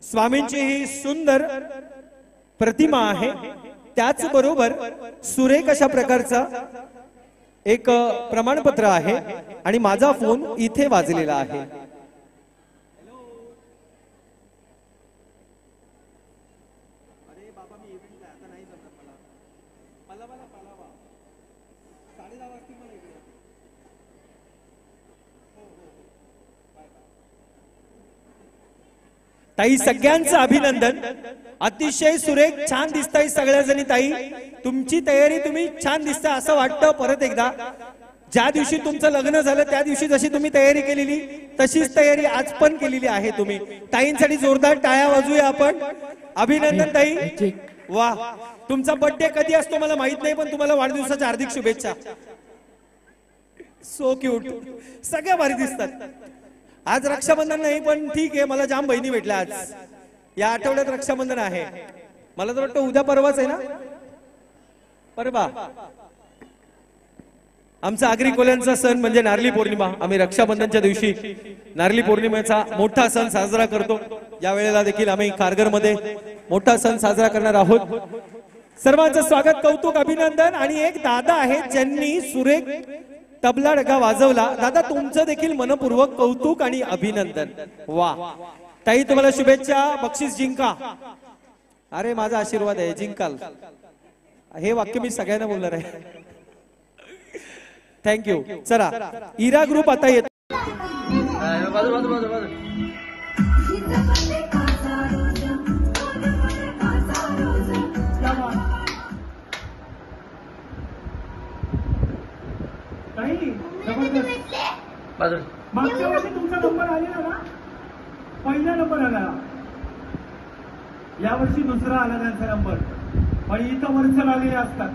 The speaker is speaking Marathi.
स्वामींची ही सुंदर प्रतिमा आहे, त्याचबरोबर सुरेख अशा प्रकारचा एक प्रमाणपत्र आहे आणि माझा फोन इथे वाजलेला आहे। ताई सगळ्यांचं अभिनंदन, अतिशय सुरेख, छान दिसताय सगळ्याजणी। ताई तुमची तयारी, तुम्ही छान दिसता असं वाटतं। परत एकदा, ज्या दिवशी तुमचं लग्न झालं त्या दिवशी जशी तुम्ही तयारी केलेली तशीच तयारी आज पण केलेली आहे तुम्ही। ताईंसाठी जोरदार टाळ्या वाजवूया आपण। अभिनंदन ताई, वाह। तुमचा बर्थडे कधी असतो मला माहित नाही, पण तुम्हाला वाढदिवसाच्या हार्दिक शुभेच्छा। सो क्यूट, सगळ्या भारी दिसतात। आज रक्षाबंधन नाही पण ठीक आहे, मला जाम बहिणी भेटल्या आज। या आठवड्यात रक्षाबंधन आहे, मला तर वाटतं उद्या परवाच आहे ना, परवा। आमचा आगरी कोल्यांचा सण म्हणजे नारळी पौर्णिमा। आम्ही रक्षाबंधनच्या दिवशी नारळी पौर्णिमेचा मोठा सण साजरा करतो। या वेळेला देखील आम्ही कारगर मध्ये मोठा सण साजरा करणार आहोत। सर्वांचं स्वागत, कौतुक, अभिनंदन। आणि एक दादा आहेत ज्यांनी सुरेख तबला डगा वाजवला। दादा तुमचं देखील मनपूर्वक कौतुक आणि अभिनंदन। वा ताई, तुम्हाला शुभेच्छा, बक्षीस जिंका। अरे माझा आशीर्वाद आहे, जिंकाल। हे वाक्य मी सगळ्यांना बोलणार आहे। थँक्यू। चला, इरा ग्रुप आता येतो। मागच्या वर्षी तुमचा नंबर आलेला ना, पहिला नंबर आला। यावर्षी दुसरा आला त्यांचा नंबर, पण इथं वरच लागलेले असतात।